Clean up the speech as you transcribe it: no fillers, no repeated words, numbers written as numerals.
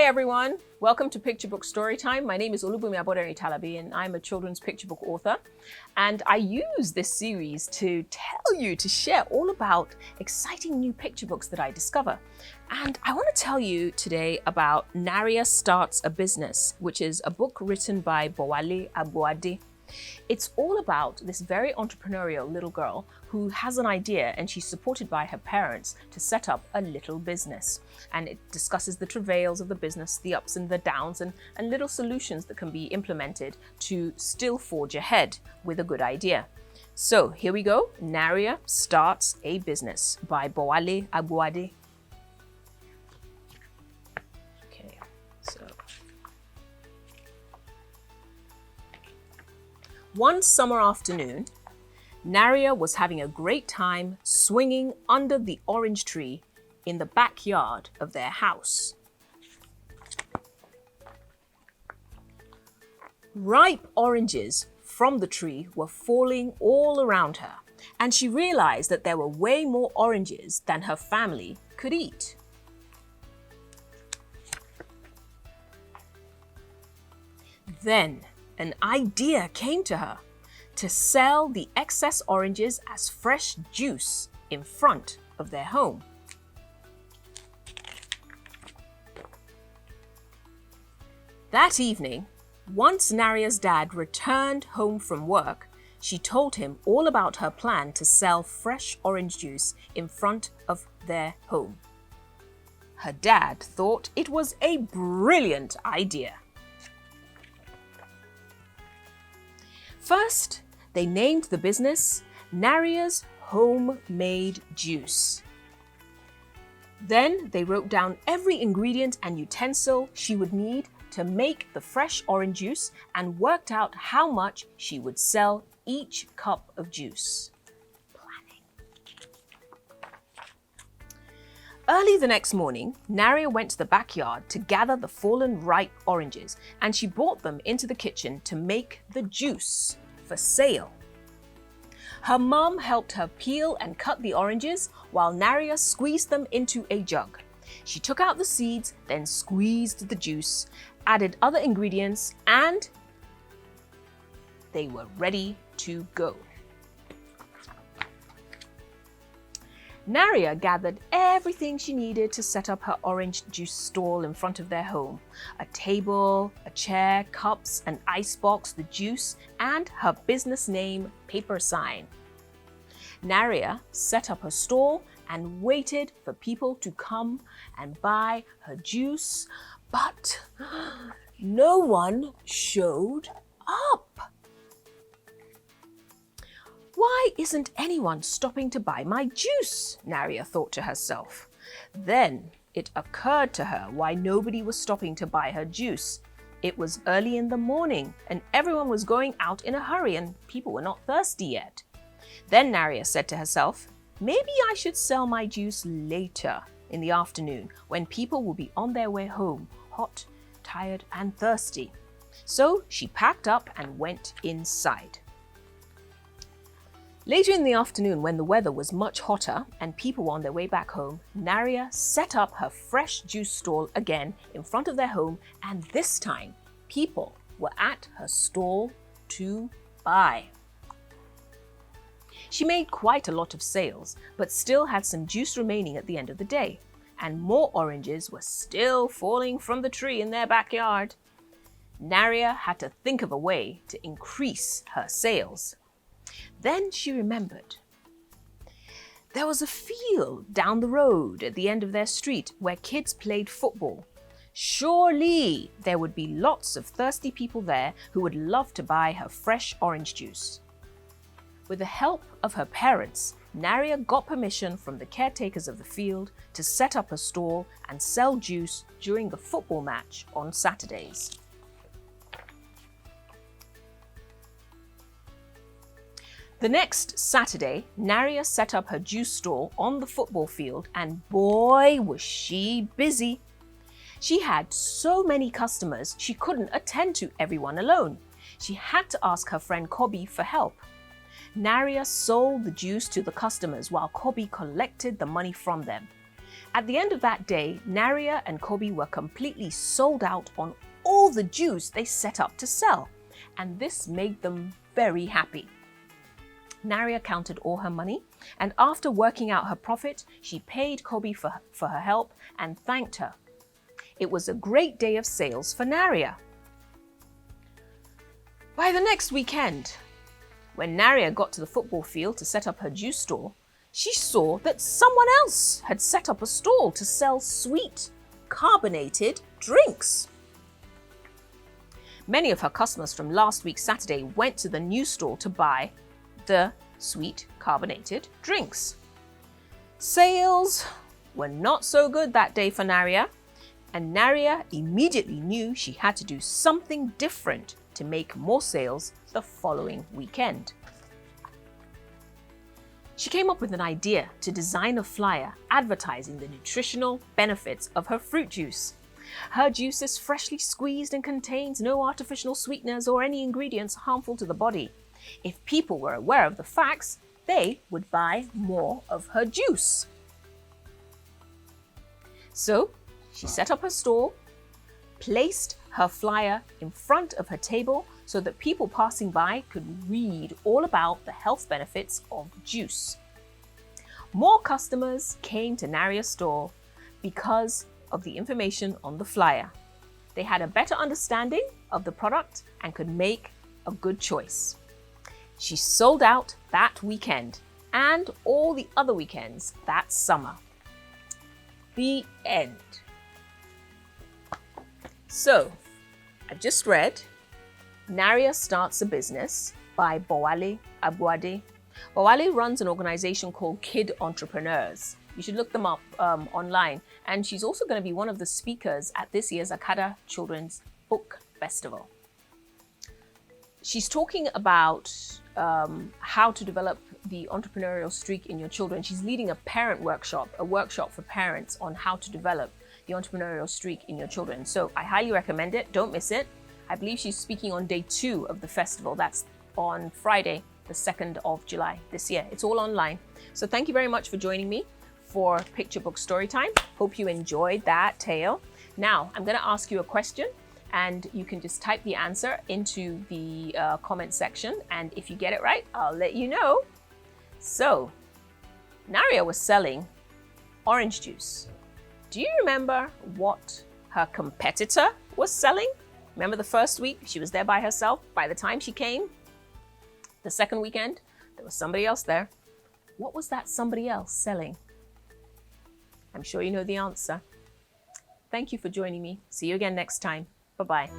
Hi everyone, welcome to Picture Book Storytime. My name is Olubunmi Agboade and I'm a children's picture book author. And I use this series to share all about exciting new picture books that I discover. And I want to tell you today about Naria Starts a Business, which is a book written by Bowale, Agboade. It's all about this very entrepreneurial little girl who has an idea and she's supported by her parents to set up a little business. And it discusses the travails of the business, the ups and the downs, and little solutions that can be implemented to still forge ahead with a good idea. So here we go. Naria Starts a Business by Bowale Agboade. Okay, so one summer afternoon, Naria was having a great time swinging under the orange tree in the backyard of their house. Ripe oranges from the tree were falling all around her, and she realized that there were way more oranges than her family could eat. Then an idea came to her to sell the excess oranges as fresh juice in front of their home. That evening, once Naria's dad returned home from work, she told him all about her plan to sell fresh orange juice in front of their home. Her dad thought it was a brilliant idea. First, they named the business Naria's Homemade Juice. Then they wrote down every ingredient and utensil she would need to make the fresh orange juice and worked out how much she would sell each cup of juice. Planning. Early the next morning, Naria went to the backyard to gather the fallen ripe oranges, and she brought them into the kitchen to make the juice for sale. Her mom helped her peel and cut the oranges while Naria squeezed them into a jug. She took out the seeds, then squeezed the juice, added other ingredients, and they were ready to go. Naria gathered everything she needed to set up her orange juice stall in front of their home. A table, a chair, cups, an icebox, the juice, and her business name paper sign. Naria set up her stall and waited for people to come and buy her juice, but no one showed up. Why isn't anyone stopping to buy my juice? Naria thought to herself. Then it occurred to her why nobody was stopping to buy her juice. It was early in the morning and everyone was going out in a hurry and people were not thirsty yet. Then Naria said to herself, maybe I should sell my juice later in the afternoon when people will be on their way home, hot, tired, and thirsty. So she packed up and went inside. Later in the afternoon, when the weather was much hotter and people were on their way back home, Naria set up her fresh juice stall again in front of their home, and this time people were at her stall to buy. She made quite a lot of sales, but still had some juice remaining at the end of the day, and more oranges were still falling from the tree in their backyard. Naria had to think of a way to increase her sales. Then she remembered. There was a field down the road at the end of their street where kids played football. Surely there would be lots of thirsty people there who would love to buy her fresh orange juice. With the help of her parents, Naria got permission from the caretakers of the field to set up a stall and sell juice during the football match on Saturdays. The next Saturday, Naria set up her juice stall on the football field, and boy, was she busy. She had so many customers, she couldn't attend to everyone alone. She had to ask her friend Kobi for help. Naria sold the juice to the customers while Kobi collected the money from them. At the end of that day, Naria and Kobe were completely sold out on all the juice they set up to sell, and this made them very happy. Naria counted all her money, and after working out her profit, she paid Kobe for her help and thanked her. It was a great day of sales for Naria. By the next weekend, when Naria got to the football field to set up her juice store, she saw that someone else had set up a stall to sell sweet, carbonated drinks. Many of her customers from last week Saturday went to the new store to buy the sweet carbonated drinks. Sales were not so good that day for Naria, and Naria immediately knew she had to do something different to make more sales the following weekend. She came up with an idea to design a flyer advertising the nutritional benefits of her fruit juice. Her juice is freshly squeezed and contains no artificial sweeteners or any ingredients harmful to the body. If people were aware of the facts, they would buy more of her juice. So she set up her stall, placed her flyer in front of her table so that people passing by could read all about the health benefits of juice. More customers came to Naria's store because of the information on the flyer. They had a better understanding of the product and could make a good choice. She sold out that weekend and all the other weekends that summer. The end. So, I just read Naria Starts a Business by Bowale, Agboade. Bowale runs an organization called Kid Entrepreneurs. You should look them up online. And she's also going to be one of the speakers at this year's Akada Children's Book Festival. She's talking about how to develop the entrepreneurial streak in your children. She's leading a parent workshop, a workshop for parents on how to develop the entrepreneurial streak in your children. So I highly recommend it. Don't miss it. I believe she's speaking on day 2 of the festival. That's on Friday, the 2nd of July this year. It's all online. So thank you very much for joining me for Picture Book Storytime. Hope you enjoyed that tale. Now, I'm going to ask you a question, and you can just type the answer into the comment section. And if you get it right, I'll let you know. So, Naria was selling orange juice. Do you remember what her competitor was selling? Remember the first week, she was there by herself. By the time she came, the second weekend, there was somebody else there. What was that somebody else selling? I'm sure you know the answer. Thank you for joining me. See you again next time. Bye-bye.